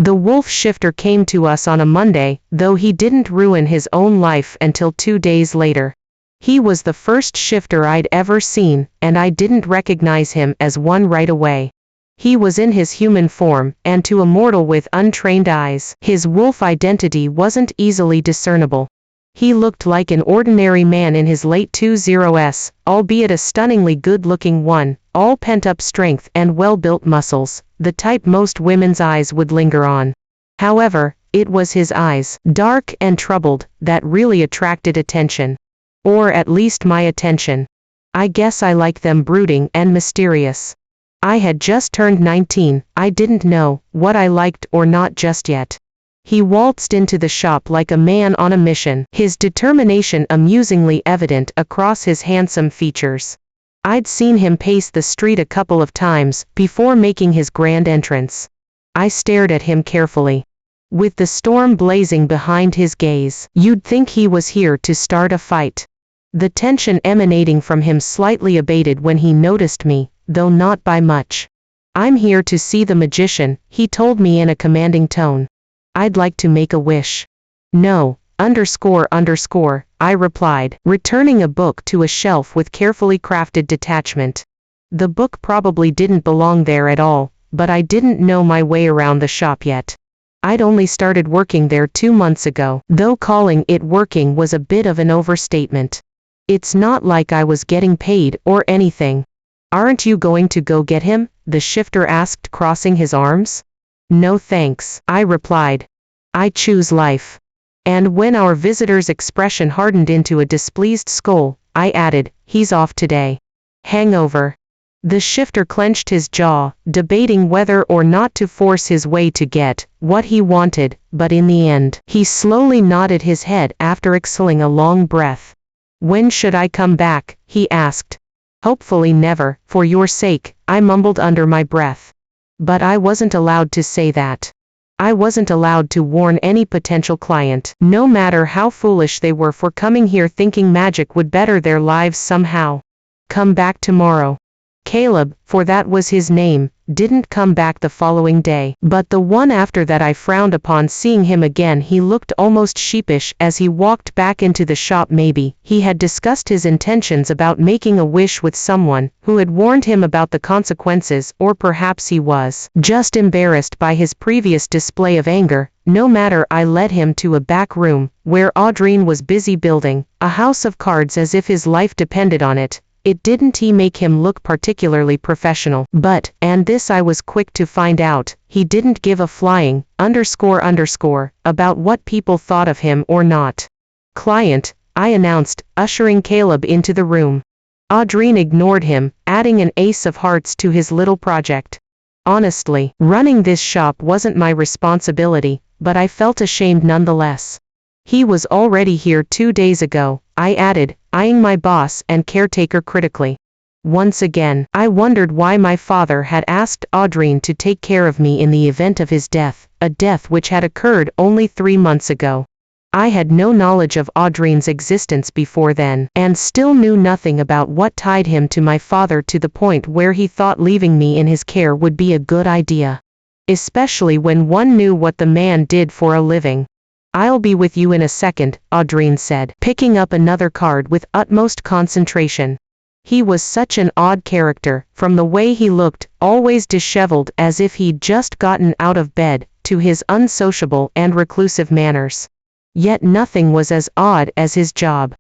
The wolf shifter came to us on a Monday, though he didn't ruin his own life until 2 days later. He was the first shifter I'd ever seen, and I didn't recognize him as one right away. He was in his human form, and to a mortal with untrained eyes, his wolf identity wasn't easily discernible. He looked like an ordinary man in his late 20s, albeit a stunningly good-looking one, all pent-up strength and well-built muscles, the type most women's eyes would linger on. However, it was his eyes, dark and troubled, that really attracted attention. Or at least my attention. I guess I like them brooding and mysterious. I had just turned 19, I didn't know what I liked or not just yet. He waltzed into the shop like a man on a mission, his determination amusingly evident across his handsome features. I'd seen him pace the street a couple of times before making his grand entrance. I stared at him carefully. With the storm blazing behind his gaze, you'd think he was here to start a fight. The tension emanating from him slightly abated when he noticed me, though not by much. "I'm here to see the magician," he told me in a commanding tone. "I'd like to make a wish." "No, ___," I replied, returning a book to a shelf with carefully crafted detachment. The book probably didn't belong there at all, but I didn't know my way around the shop yet. I'd only started working there 2 months ago, though calling it working was a bit of an overstatement. It's not like I was getting paid or anything. "Aren't you going to go get him?" the shifter asked, crossing his arms. "No thanks," I replied. "I choose life." And when our visitor's expression hardened into a displeased scowl, I added, "He's off today." "Hangover." The shifter clenched his jaw, debating whether or not to force his way to get what he wanted, but in the end, he slowly nodded his head after exhaling a long breath. "When should I come back?" he asked. "Hopefully never, for your sake," I mumbled under my breath. But I wasn't allowed to say that. I wasn't allowed to warn any potential client, no matter how foolish they were for coming here thinking magic would better their lives somehow. "Come back tomorrow." Caleb, for that was his name, didn't come back the following day, but the one after that I frowned upon seeing him again. He looked almost sheepish as he walked back into the shop. Maybe he had discussed his intentions about making a wish with someone who had warned him about the consequences, or perhaps he was just embarrassed by his previous display of anger. No matter, I led him to a back room, where Audrine was busy building a house of cards as if his life depended on it. It didn't make him look particularly professional, but, and this I was quick to find out, he didn't give a flying, __, about what people thought of him or not. "Client," I announced, ushering Caleb into the room. Audrine ignored him, adding an ace of hearts to his little project. Honestly, running this shop wasn't my responsibility, but I felt ashamed nonetheless. "He was already here 2 days ago," I added, eyeing my boss and caretaker critically. Once again, I wondered why my father had asked Audrine to take care of me in the event of his death, a death which had occurred only 3 months ago. I had no knowledge of Audrine's existence before then, and still knew nothing about what tied him to my father to the point where he thought leaving me in his care would be a good idea. Especially when one knew what the man did for a living. "I'll be with you in a second," Audrine said, picking up another card with utmost concentration. He was such an odd character, from the way he looked, always disheveled as if he'd just gotten out of bed, to his unsociable and reclusive manners. Yet nothing was as odd as his job.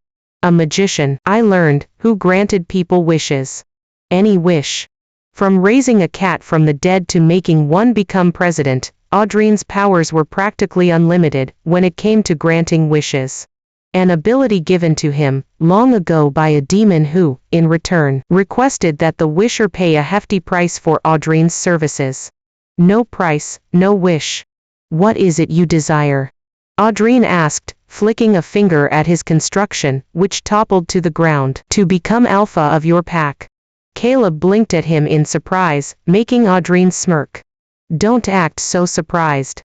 A magician, I learned, who granted people wishes. Any wish. From raising a cat from the dead to making one become president, Audrine's powers were practically unlimited when it came to granting wishes. An ability given to him, long ago by a demon who, in return, requested that the wisher pay a hefty price for Audrine's services. "No price, no wish. What is it you desire?" Audrine asked, flicking a finger at his construction, which toppled to the ground. "To become alpha of your pack." Caleb blinked at him in surprise, making Audrine smirk. "Don't act so surprised.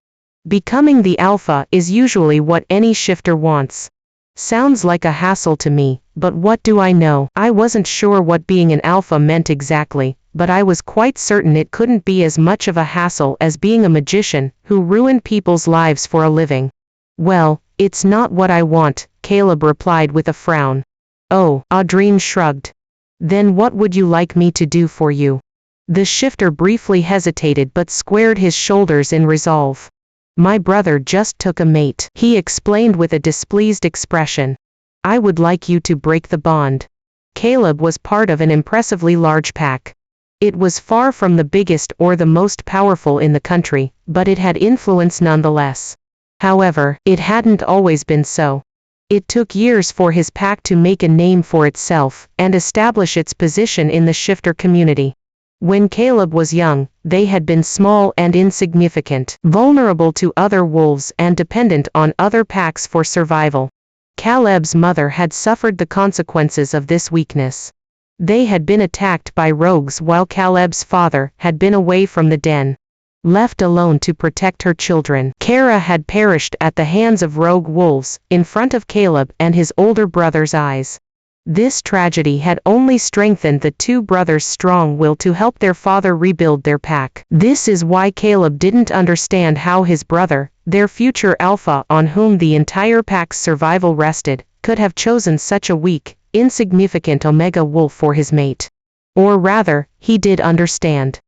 Becoming the alpha is usually what any shifter wants." Sounds like a hassle to me, but what do I know? I wasn't sure what being an alpha meant exactly, but I was quite certain it couldn't be as much of a hassle as being a magician who ruined people's lives for a living. Well, it's not what I want, Caleb replied with a frown. Oh, Audrine shrugged. Then what would you like me to do for you? The shifter briefly hesitated but squared his shoulders in resolve. My brother just took a mate, he explained with a displeased expression. I would like you to break the bond. Caleb was part of an impressively large pack. It was far from the biggest or the most powerful in the country, but it had influence nonetheless. However, it hadn't always been so. It took years for his pack to make a name for itself and establish its position in the shifter community. When Caleb was young, they had been small and insignificant, vulnerable to other wolves and dependent on other packs for survival. Caleb's mother had suffered the consequences of this weakness. They had been attacked by rogues while Caleb's father had been away from the den. Left alone to protect her children, Kara had perished at the hands of rogue wolves, in front of Caleb and his older brother's eyes. This tragedy had only strengthened the two brothers' strong will to help their father rebuild their pack. This is why Caleb didn't understand how his brother, their future alpha on whom the entire pack's survival rested, could have chosen such a weak, insignificant omega wolf for his mate. Or rather, he did understand.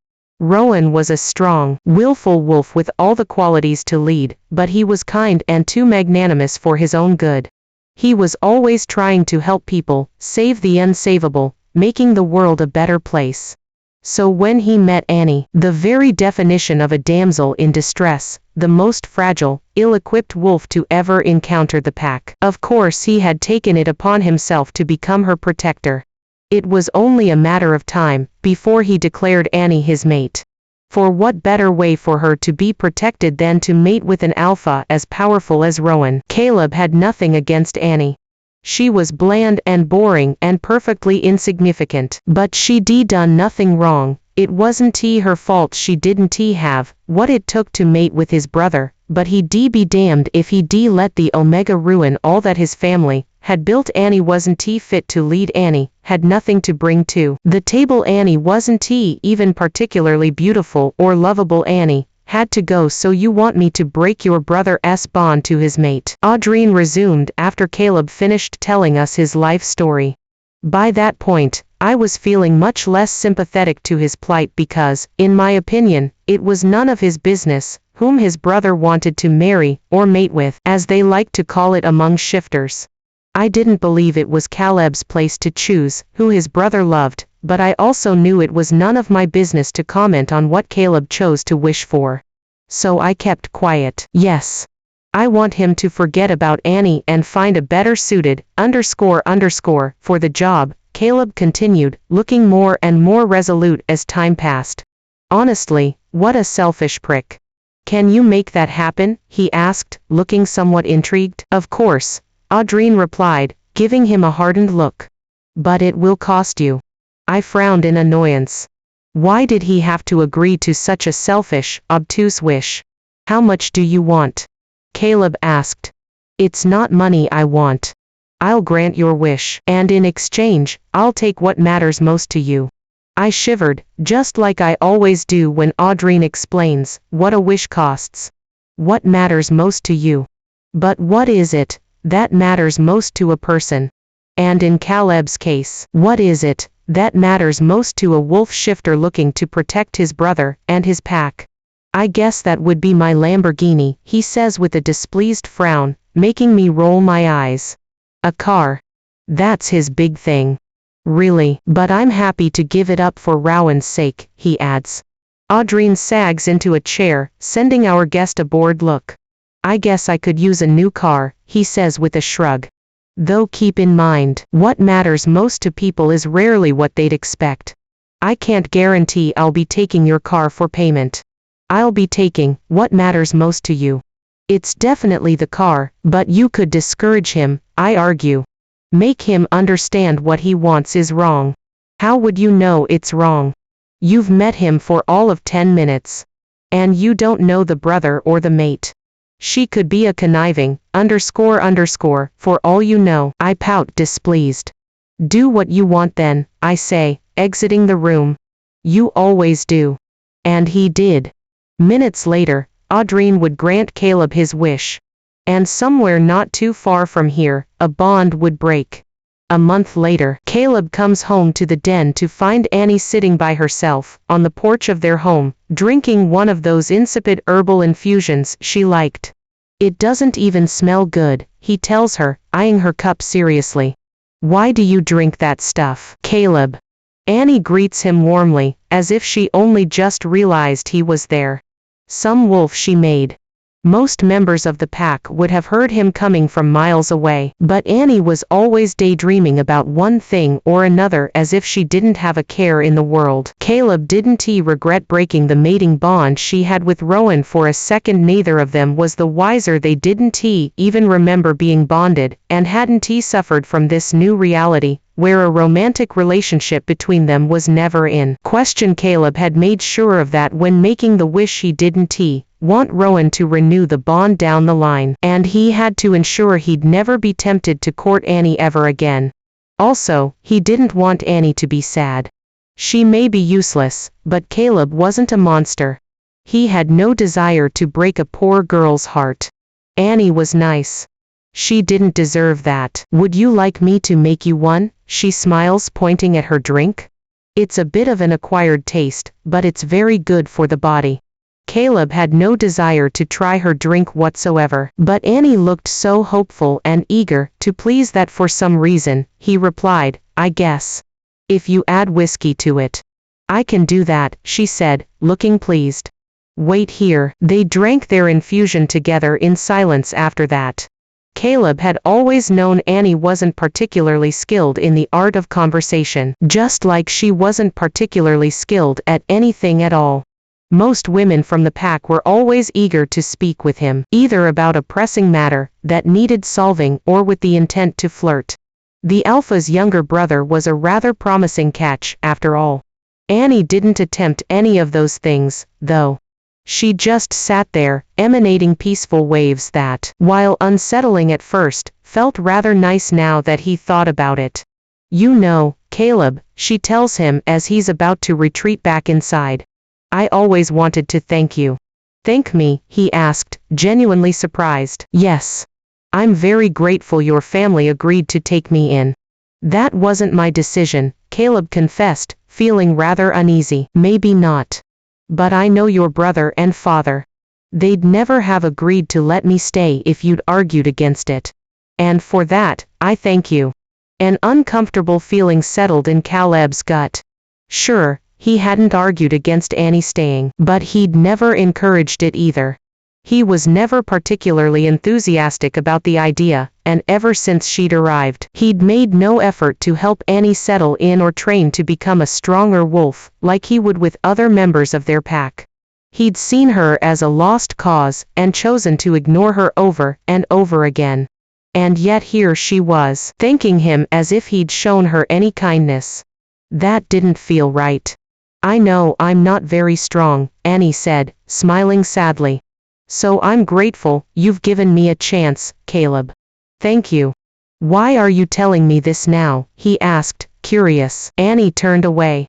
Rowan was a strong, willful wolf with all the qualities to lead, but he was kind and too magnanimous for his own good. He was always trying to help people, save the unsavable, making the world a better place. So when he met Annie, the very definition of a damsel in distress, the most fragile, ill-equipped wolf to ever encounter the pack, of course he had taken it upon himself to become her protector. It was only a matter of time before he declared Annie his mate. For what better way for her to be protected than to mate with an alpha as powerful as Rowan? Caleb had nothing against Annie. She was bland and boring and perfectly insignificant, but she'd done nothing wrong. It wasn't her fault she didn't have what it took to mate with his brother, but he'd be damned if he'd let the Omega ruin all that his family had built. Annie wasn't fit to lead. Annie had nothing to bring to the table. Annie wasn't even particularly beautiful or lovable. Annie had to go. So you want me to break your brother's bond to his mate? Audrine resumed after Caleb finished telling us his life story. By that point, I was feeling much less sympathetic to his plight because, in my opinion, it was none of his business whom his brother wanted to marry or mate with, as they like to call it among shifters. I didn't believe it was Caleb's place to choose who his brother loved, but I also knew it was none of my business to comment on what Caleb chose to wish for. So I kept quiet. Yes. I want him to forget about Annie and find a better suited, for the job, Caleb continued, looking more and more resolute as time passed. Honestly, what a selfish prick. Can you make that happen? He asked, looking somewhat intrigued. Of course, Audrine replied, giving him a hardened look. But it will cost you. I frowned in annoyance. Why did he have to agree to such a selfish, obtuse wish? How much do you want? Caleb asked. It's not money I want. I'll grant your wish, and in exchange, I'll take what matters most to you. I shivered, just like I always do when Audrine explains what a wish costs. What matters most to you? But what is it that matters most to a person? And in Caleb's case, what is it that matters most to a wolf shifter looking to protect his brother and his pack? I guess that would be my Lamborghini, he says with a displeased frown, making me roll my eyes. A car. That's his big thing. Really, but I'm happy to give it up for Rowan's sake, he adds. Audrine sags into a chair, sending our guest a bored look. I guess I could use a new car, he says with a shrug. Though keep in mind, what matters most to people is rarely what they'd expect. I can't guarantee I'll be taking your car for payment. I'll be taking what matters most to you. It's definitely the car, but you could discourage him, I argue. Make him understand what he wants is wrong. How would you know it's wrong? You've met him for all of 10 minutes. And you don't know the brother or the mate. She could be a conniving, for all you know. I pout displeased. Do what you want then, I say, exiting the room. You always do. And he did. Minutes later, Audrine would grant Caleb his wish. And somewhere not too far from here, a bond would break. A month later, Caleb comes home to the den to find Annie sitting by herself, on the porch of their home, drinking one of those insipid herbal infusions she liked. It doesn't even smell good, he tells her, eyeing her cup seriously. Why do you drink that stuff, Caleb? Annie greets him warmly, as if she only just realized he was there. Some wolf she made. Most members of the pack would have heard him coming from miles away, but Annie was always daydreaming about one thing or another as if she didn't have a care in the world. Caleb didn't he regret breaking the mating bond she had with Rowan for a second. Neither of them was the wiser. They didn't he even remember being bonded, and hadn't he suffered from this new reality, where a romantic relationship between them was never in question. Caleb had made sure of that when making the wish. He didn't he want Rowan to renew the bond down the line, and he had to ensure he'd never be tempted to court Annie ever again. Also, he didn't want Annie to be sad. She may be useless, but Caleb wasn't a monster. He had no desire to break a poor girl's heart. Annie was nice. She didn't deserve that. Would you like me to make you one? She smiles, pointing at her drink. It's a bit of an acquired taste, but it's very good for the body. Caleb had no desire to try her drink whatsoever, but Annie looked so hopeful and eager to please that for some reason, he replied, I guess. If you add whiskey to it. I can do that, she said, looking pleased. Wait here. They drank their infusion together in silence after that. Caleb had always known Annie wasn't particularly skilled in the art of conversation, just like she wasn't particularly skilled at anything at all. Most women from the pack were always eager to speak with him, either about a pressing matter that needed solving or with the intent to flirt. The alpha's younger brother was a rather promising catch, after all. Annie didn't attempt any of those things, though. She just sat there, emanating peaceful waves that, while unsettling at first, felt rather nice now that he thought about it. You know, Caleb, she tells him as he's about to retreat back inside. I always wanted to thank you. Thank me? He asked, genuinely surprised. Yes. I'm very grateful your family agreed to take me in. That wasn't my decision, Caleb confessed, feeling rather uneasy. Maybe not. But I know your brother and father. They'd never have agreed to let me stay if you'd argued against it. And for that, I thank you. An uncomfortable feeling settled in Caleb's gut. Sure, he hadn't argued against Annie staying, but he'd never encouraged it either. He was never particularly enthusiastic about the idea, and ever since she'd arrived, he'd made no effort to help Annie settle in or train to become a stronger wolf, like he would with other members of their pack. He'd seen her as a lost cause, and chosen to ignore her over and over again. And yet here she was, thanking him as if he'd shown her any kindness. That didn't feel right. I know I'm not very strong, Annie said, smiling sadly. So I'm grateful you've given me a chance, Caleb. Thank you. Why are you telling me this now? He asked, curious. Annie turned away.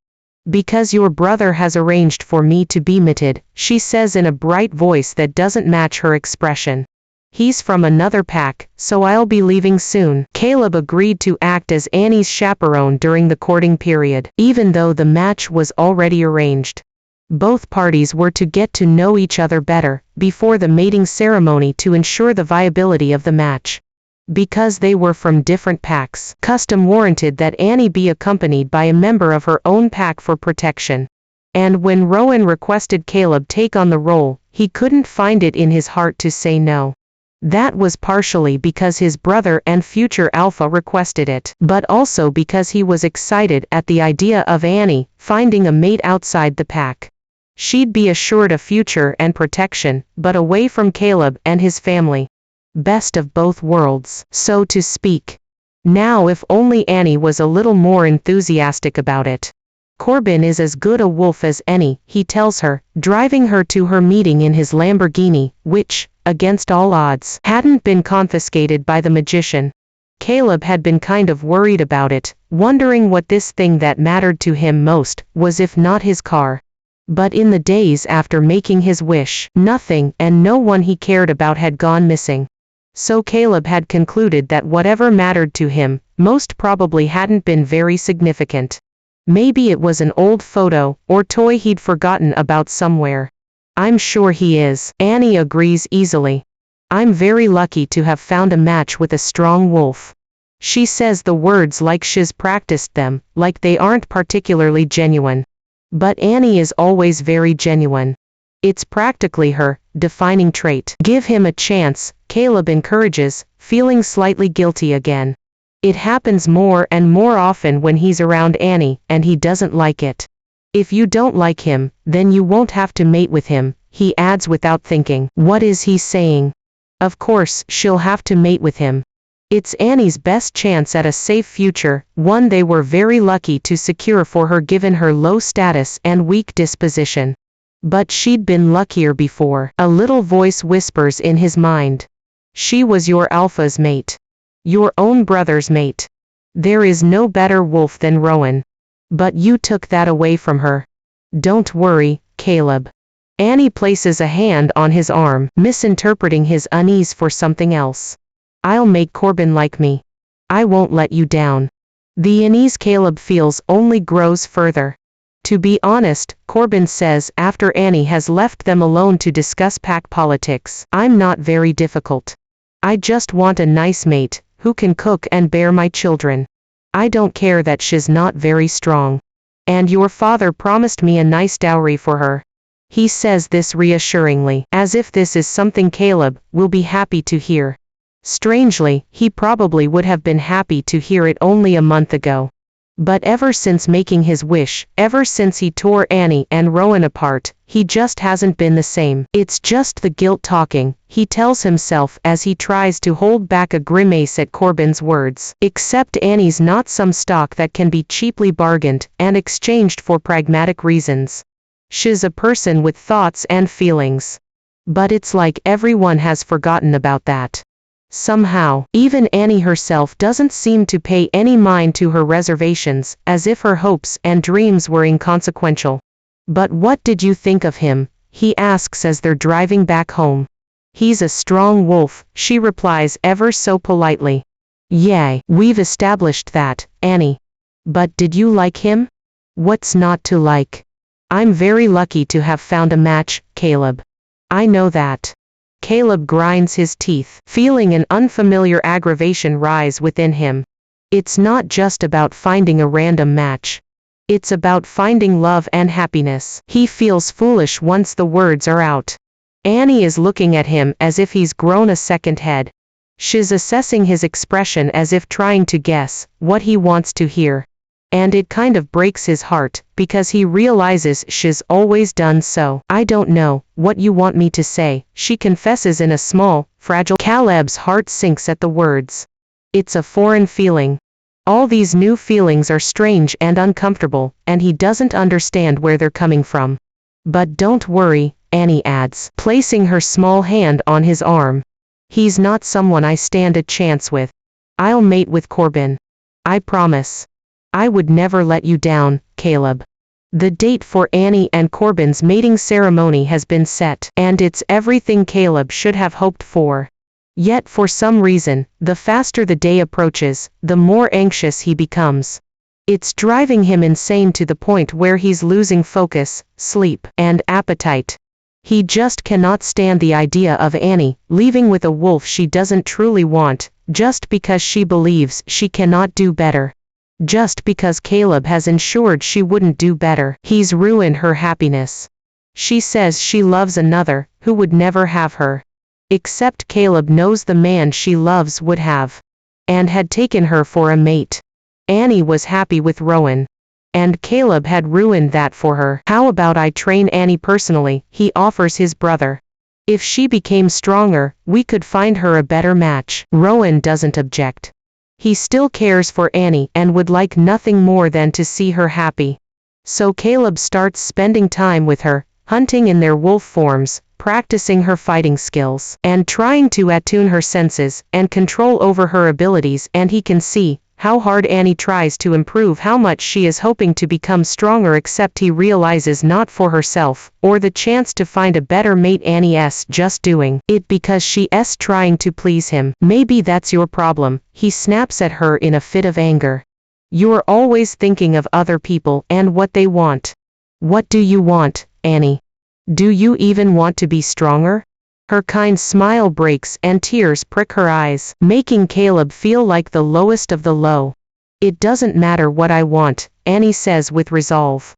Because your brother has arranged for me to be mated, she says in a bright voice that doesn't match her expression. He's from another pack, so I'll be leaving soon. Caleb agreed to act as Annie's chaperone during the courting period, even though the match was already arranged. Both parties were to get to know each other better before the mating ceremony to ensure the viability of the match. Because they were from different packs, custom warranted that Annie be accompanied by a member of her own pack for protection. And when Rowan requested Caleb take on the role, he couldn't find it in his heart to say no. That was partially because his brother and future alpha requested it, but also because he was excited at the idea of Annie finding a mate outside the pack. She'd be assured a future and protection, but away from Caleb and his family. Best of both worlds, so to speak. Now if only Annie was a little more enthusiastic about it. Corbin is as good a wolf as any, he tells her, driving her to her meeting in his Lamborghini, which, against all odds, hadn't been confiscated by the magician. Caleb had been kind of worried about it, wondering what this thing that mattered to him most was, if not his car. But in the days after making his wish, nothing and no one he cared about had gone missing. So Caleb had concluded that whatever mattered to him most probably hadn't been very significant. Maybe it was an old photo or toy he'd forgotten about somewhere. I'm sure he is, Annie agrees easily. I'm very lucky to have found a match with a strong wolf. She says the words like she's practiced them, like they aren't particularly genuine. But Annie is always very genuine. It's practically her defining trait. Give him a chance, Caleb encourages, feeling slightly guilty again. It happens more and more often when he's around Annie, and he doesn't like it. If you don't like him, then you won't have to mate with him, he adds without thinking. What is he saying? Of course, she'll have to mate with him. It's Annie's best chance at a safe future, one they were very lucky to secure for her given her low status and weak disposition. But she'd been luckier before, a little voice whispers in his mind. She was your alpha's mate. Your own brother's mate. There is no better wolf than Rowan. But you took that away from her. Don't worry, Caleb. Annie places a hand on his arm, misinterpreting his unease for something else. I'll make Corbin like me. I won't let you down. The unease Caleb feels only grows further. To be honest, Corbin says after Annie has left them alone to discuss pack politics, I'm not very difficult. I just want a nice mate, who can cook and bear my children. I don't care that she's not very strong. And your father promised me a nice dowry for her. He says this reassuringly, as if this is something Caleb will be happy to hear. Strangely, he probably would have been happy to hear it only a month ago. But ever since making his wish, ever since he tore Annie and Rowan apart, he just hasn't been the same. It's just the guilt talking, he tells himself as he tries to hold back a grimace at Corbin's words. Except Annie's not some stock that can be cheaply bargained and exchanged for pragmatic reasons. She's a person with thoughts and feelings. But it's like everyone has forgotten about that. Somehow, even Annie herself doesn't seem to pay any mind to her reservations, as if her hopes and dreams were inconsequential. But what did you think of him? He asks as they're driving back home. He's a strong wolf, she replies ever so politely. Yay, we've established that, Annie. But did you like him? What's not to like? I'm very lucky to have found a match, Caleb. I know that. Caleb grinds his teeth, feeling an unfamiliar aggravation rise within him. It's not just about finding a random match. It's about finding love and happiness. He feels foolish once the words are out. Annie is looking at him as if he's grown a second head. She's assessing his expression as if trying to guess what he wants to hear. And it kind of breaks his heart, because he realizes she's always done so. I don't know what you want me to say, she confesses in a small, fragile. Caleb's heart sinks at the words. It's a foreign feeling. All these new feelings are strange and uncomfortable, and he doesn't understand where they're coming from. But don't worry, Annie adds, placing her small hand on his arm. He's not someone I stand a chance with. I'll mate with Corbin. I promise. I would never let you down, Caleb. The date for Annie and Corbin's mating ceremony has been set, and it's everything Caleb should have hoped for. Yet for some reason, the faster the day approaches, the more anxious he becomes. It's driving him insane to the point where he's losing focus, sleep, and appetite. He just cannot stand the idea of Annie leaving with a wolf she doesn't truly want, just because she believes she cannot do better. Just because Caleb has ensured she wouldn't do better, he's ruined her happiness. She says she loves another, who would never have her. Except Caleb knows the man she loves would have. And had taken her for a mate. Annie was happy with Rowan. And Caleb had ruined that for her. How about I train Annie personally, he offers his brother. If she became stronger, we could find her a better match. Rowan doesn't object. He still cares for Annie and would like nothing more than to see her happy. So Caleb starts spending time with her, hunting in their wolf forms, practicing her fighting skills, and trying to attune her senses and control over her abilities, and he can see how hard Annie tries to improve, how much she is hoping to become stronger, except he realizes not for herself, or the chance to find a better mate. Annie's just doing it because she's trying to please him. Maybe that's your problem, he snaps at her in a fit of anger. You're always thinking of other people and what they want. What do you want, Annie? Do you even want to be stronger? Her kind smile breaks and tears prick her eyes, making Caleb feel like the lowest of the low. It doesn't matter what I want, Annie says with resolve.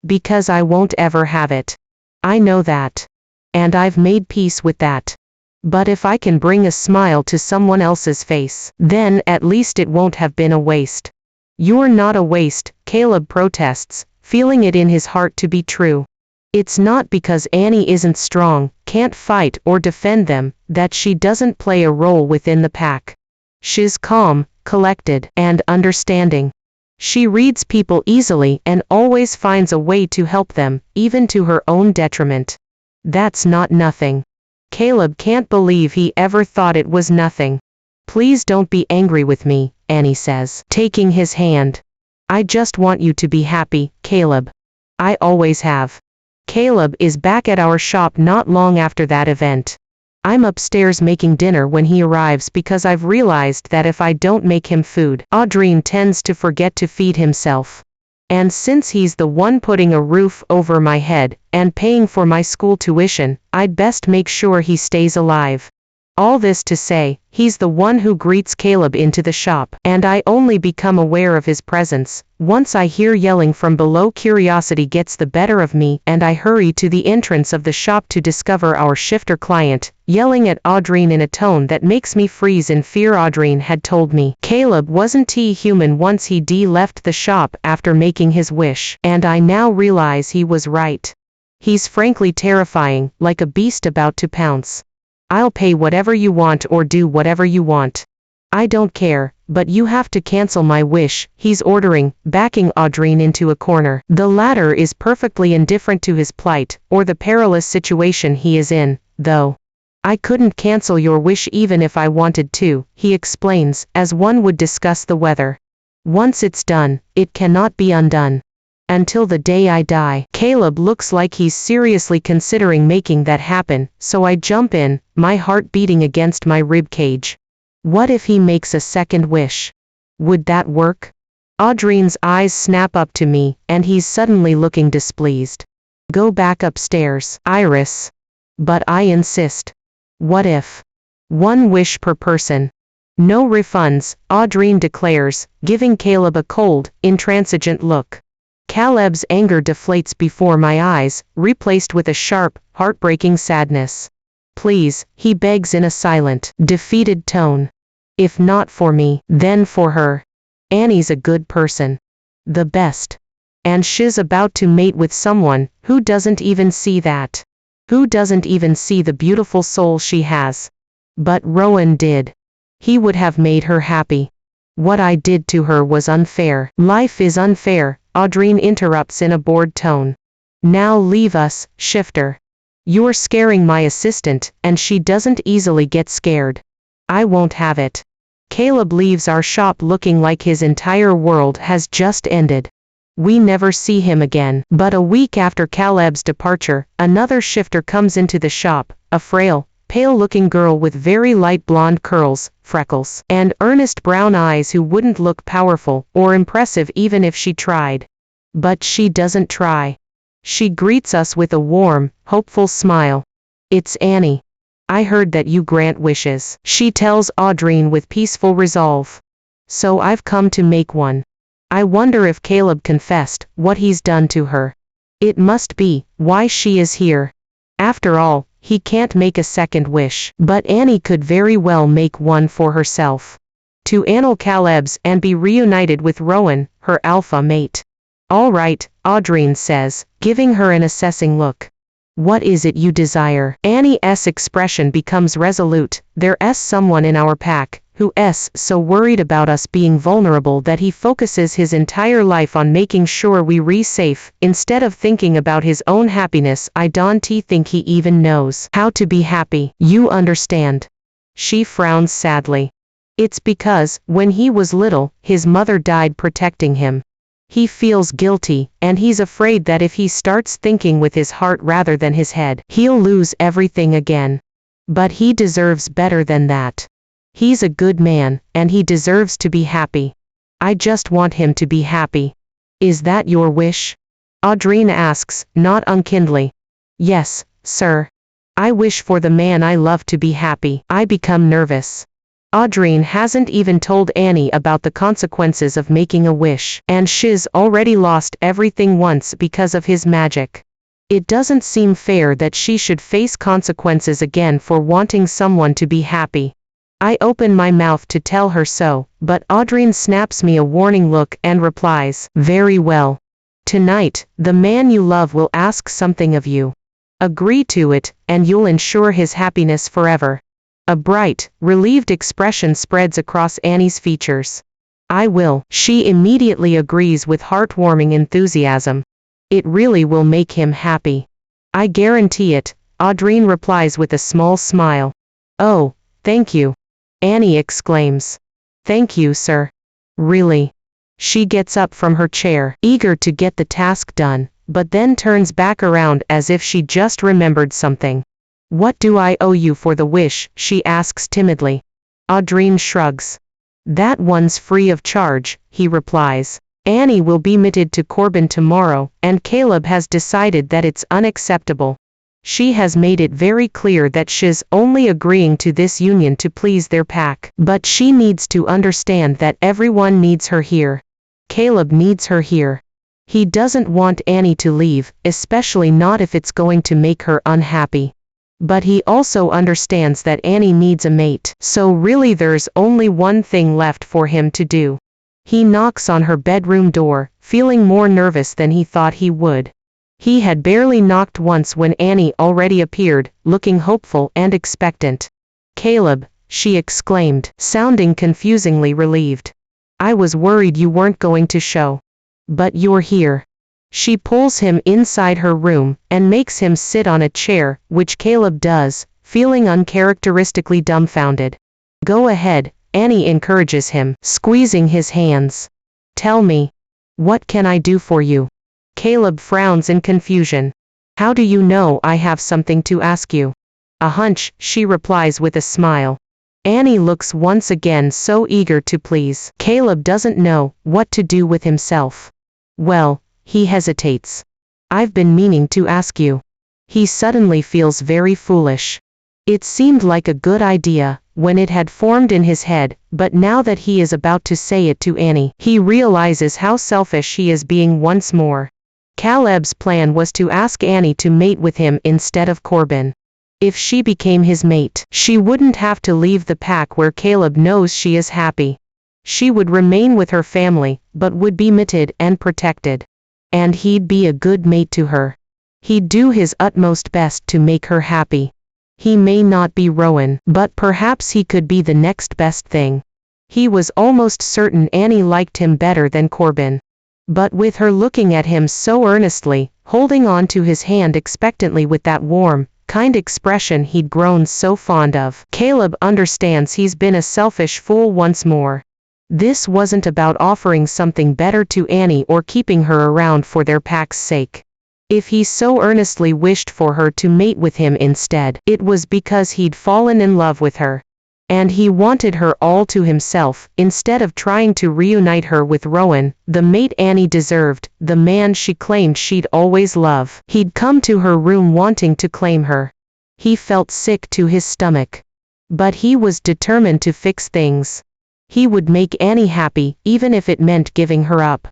Because I won't ever have it. I know that. And I've made peace with that. But if I can bring a smile to someone else's face, then at least it won't have been a waste. You're not a waste, Caleb protests, feeling it in his heart to be true. It's not because Annie isn't strong, can't fight or defend them, that she doesn't play a role within the pack. She's calm, collected, and understanding. She reads people easily and always finds a way to help them, even to her own detriment. That's not nothing. Caleb can't believe he ever thought it was nothing. Please don't be angry with me, Annie says, taking his hand. I just want you to be happy, Caleb. I always have. Caleb is back at our shop not long after that event. I'm upstairs making dinner when he arrives because I've realized that if I don't make him food, Audrine tends to forget to feed himself. And since he's the one putting a roof over my head and paying for my school tuition, I'd best make sure he stays alive. All this to say, he's the one who greets Caleb into the shop, and I only become aware of his presence once I hear yelling from below. Curiosity gets the better of me, and I hurry to the entrance of the shop to discover our shifter client, yelling at Audrine in a tone that makes me freeze in fear. Audrine had told me Caleb wasn't human once he left the shop after making his wish, and I now realize he was right. He's frankly terrifying, like a beast about to pounce. I'll pay whatever you want or do whatever you want. I don't care, but you have to cancel my wish, he's ordering, backing Audrine into a corner. The latter is perfectly indifferent to his plight, or the perilous situation he is in, though. I couldn't cancel your wish even if I wanted to, he explains, as one would discuss the weather. Once it's done, it cannot be undone. Until the day I die. Caleb looks like he's seriously considering making that happen, so I jump in, my heart beating against my rib cage. What if he makes a second wish? Would that work? Audrine's eyes snap up to me, and he's suddenly looking displeased. Go back upstairs, Iris. But I insist. What if? One wish per person. No refunds, Audrine declares, giving Caleb a cold, intransigent look. Caleb's anger deflates before my eyes, replaced with a sharp, heartbreaking sadness. Please, he begs in a silent, defeated tone. If not for me, then for her. Annie's a good person. The best. And she's about to mate with someone who doesn't even see that. Who doesn't even see the beautiful soul she has. But Rowan did. He would have made her happy. What I did to her was unfair. Life is unfair, Audrine interrupts in a bored tone. Now leave us, shifter. You're scaring my assistant, and she doesn't easily get scared. I won't have it. Caleb leaves our shop looking like his entire world has just ended. We never see him again. But a week after Caleb's departure, another shifter comes into the shop, a frail, pale-looking girl with very light blonde curls, freckles, and earnest brown eyes who wouldn't look powerful or impressive even if she tried. But she doesn't try. She greets us with a warm, hopeful smile. It's Annie. I heard that you grant wishes, she tells Audrine with peaceful resolve. So I've come to make one. I wonder if Caleb confessed what he's done to her. It must be why she is here. After all, he can't make a second wish, but Annie could very well make one for herself. To annul Caleb's and be reunited with Rowan, her alpha mate. All right, Audrine says, giving her an assessing look. What is it you desire? Annie's expression becomes resolute. There's someone in our pack who's so worried about us being vulnerable that he focuses his entire life on making sure we're safe, instead of thinking about his own happiness. I don't think he even knows how to be happy. You understand? She frowns sadly. It's because, when he was little, his mother died protecting him. He feels guilty, and he's afraid that if he starts thinking with his heart rather than his head, he'll lose everything again. But he deserves better than that. He's a good man, and he deserves to be happy. I just want him to be happy. Is that your wish? Audrine asks, not unkindly. Yes, sir. I wish for the man I love to be happy. I become nervous. Audrine hasn't even told Annie about the consequences of making a wish, and she's already lost everything once because of his magic. It doesn't seem fair that she should face consequences again for wanting someone to be happy. I open my mouth to tell her so, but Audrine snaps me a warning look and replies, very well. Tonight, the man you love will ask something of you. Agree to it, and you'll ensure his happiness forever. A bright, relieved expression spreads across Annie's features. I will. She immediately agrees with heartwarming enthusiasm. It really will make him happy. I guarantee it, Audrine replies with a small smile. Oh, thank you. Annie exclaims. Thank you, sir. Really? She gets up from her chair, eager to get the task done, but then turns back around as if she just remembered something. What do I owe you for the wish? She asks timidly. Audrine shrugs. That one's free of charge, he replies. Annie will be admitted to Corbin tomorrow, and Caleb has decided that it's unacceptable. She has made it very clear that she's only agreeing to this union to please their pack, but she needs to understand that everyone needs her here. Caleb needs her here. He doesn't want Annie to leave, especially not if it's going to make her unhappy. But he also understands that Annie needs a mate, so really there's only one thing left for him to do. He knocks on her bedroom door, feeling more nervous than he thought he would. He had barely knocked once when Annie already appeared, looking hopeful and expectant. Caleb, she exclaimed, sounding confusingly relieved. I was worried you weren't going to show. But you're here. She pulls him inside her room, and makes him sit on a chair, which Caleb does, feeling uncharacteristically dumbfounded. Go ahead, Annie encourages him, squeezing his hands. Tell me. What can I do for you? Caleb frowns in confusion. How do you know I have something to ask you? A hunch, she replies with a smile. Annie looks once again so eager to please. Caleb doesn't know what to do with himself. Well, he hesitates. I've been meaning to ask you. He suddenly feels very foolish. It seemed like a good idea when it had formed in his head, but now that he is about to say it to Annie, he realizes how selfish he is being once more. Caleb's plan was to ask Annie to mate with him instead of Corbin. If she became his mate, she wouldn't have to leave the pack where Caleb knows she is happy. She would remain with her family, but would be mated and protected. And he'd be a good mate to her. He'd do his utmost best to make her happy. He may not be Rowan, but perhaps he could be the next best thing. He was almost certain Annie liked him better than Corbin. But with her looking at him so earnestly, holding on to his hand expectantly with that warm, kind expression he'd grown so fond of, Caleb understands he's been a selfish fool once more. This wasn't about offering something better to Annie or keeping her around for their pack's sake. If he so earnestly wished for her to mate with him instead, it was because he'd fallen in love with her. And he wanted her all to himself, instead of trying to reunite her with Rowan, the mate Annie deserved, the man she claimed she'd always love. He'd come to her room wanting to claim her. He felt sick to his stomach. But he was determined to fix things. He would make Annie happy, even if it meant giving her up.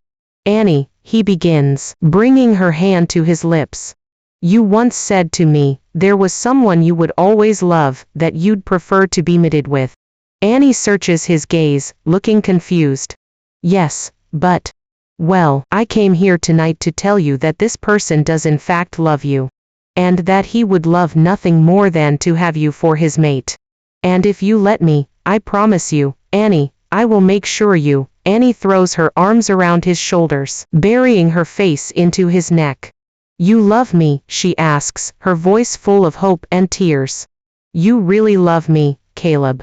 Annie, he begins, bringing her hand to his lips. You once said to me, there was someone you would always love, that you'd prefer to be mated with. Annie searches his gaze, looking confused. Yes, but... Well, I came here tonight to tell you that this person does in fact love you. And that he would love nothing more than to have you for his mate. And if you let me, I promise you, Annie, I will make sure you. Annie throws her arms around his shoulders, burying her face into his neck. You love me, she asks, her voice full of hope and tears. You really love me, Caleb.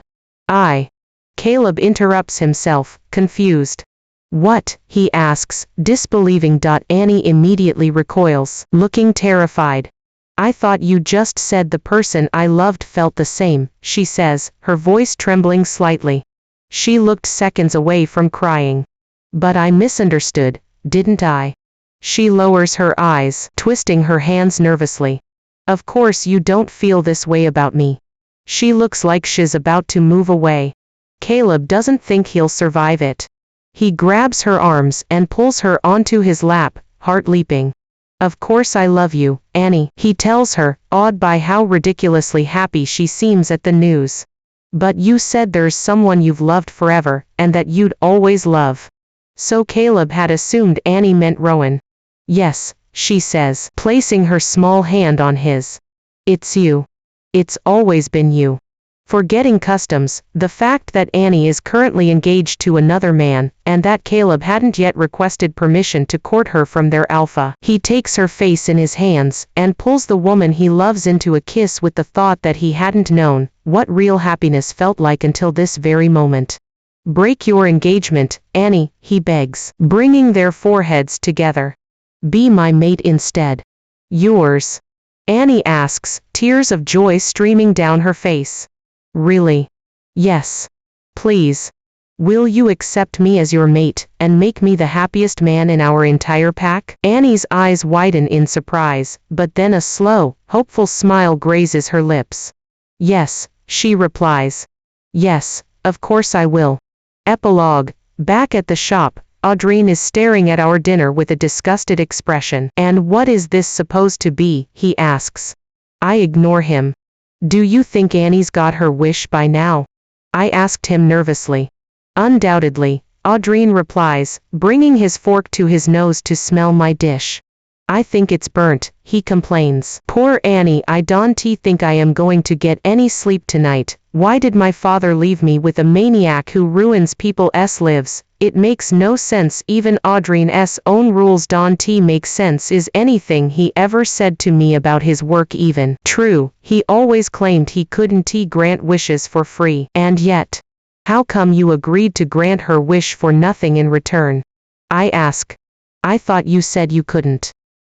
Caleb interrupts himself, confused. What? He asks, disbelieving. Annie immediately recoils, looking terrified. I thought you just said the person I loved felt the same, she says, her voice trembling slightly. She looked seconds away from crying. But I misunderstood, didn't I? She lowers her eyes, twisting her hands nervously. Of course you don't feel this way about me. She looks like she's about to move away. Caleb doesn't think he'll survive it. He grabs her arms and pulls her onto his lap, heart leaping. Of course I love you, Annie, he tells her, awed by how ridiculously happy she seems at the news. But you said there's someone you've loved forever, and that you'd always love. So Caleb had assumed Annie meant Rowan. Yes, she says, placing her small hand on his. It's you. It's always been you. Forgetting customs, the fact that Annie is currently engaged to another man, and that Caleb hadn't yet requested permission to court her from their alpha. He takes her face in his hands, and pulls the woman he loves into a kiss with the thought that he hadn't known what real happiness felt like until this very moment. Break your engagement, Annie, he begs, bringing their foreheads together. Be my mate instead. Yours. Annie asks, tears of joy streaming down her face. Really? Yes. Please. Will you accept me as your mate, and make me the happiest man in our entire pack? Annie's eyes widen in surprise, but then a slow, hopeful smile grazes her lips. Yes, she replies. Yes, of course I will. Epilogue. Back at the shop, Audrine is staring at our dinner with a disgusted expression. And what is this supposed to be? He asks. I ignore him. Do you think Annie's got her wish by now? I asked him nervously. Undoubtedly, Audrine replies, bringing his fork to his nose to smell my dish. I think it's burnt, he complains. Poor Annie, I don't think I am going to get any sleep tonight. Why did my father leave me with a maniac who ruins people's lives? It makes no sense. Even Audrine's own rules don't make sense. Is anything he ever said to me about his work even true? He always claimed he couldn't grant wishes for free. And yet, how come you agreed to grant her wish for nothing in return? I ask. I thought you said you couldn't.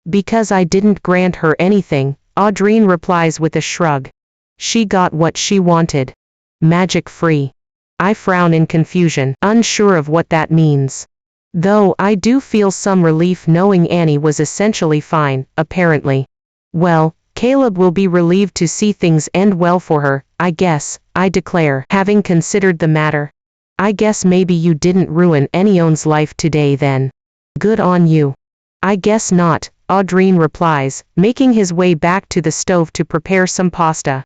Because I didn't grant her anything, Audrine replies with a shrug. She got what she wanted. Magic free. I frown in confusion, unsure of what that means. Though I do feel some relief knowing Annie was essentially fine, apparently. Well, Caleb will be relieved to see things end well for her, I guess, I declare, having considered the matter. I guess maybe you didn't ruin anyone's life today then. Good on you. I guess not, Audrine replies, making his way back to the stove to prepare some pasta.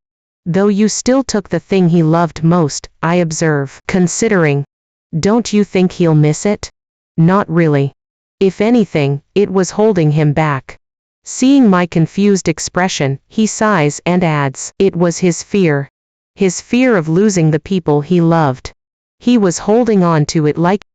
Though you still took the thing he loved most, I observe, considering. Don't you think he'll miss it? Not really. If anything, it was holding him back. Seeing my confused expression, he sighs and adds, it was his fear. His fear of losing the people he loved. He was holding on to it like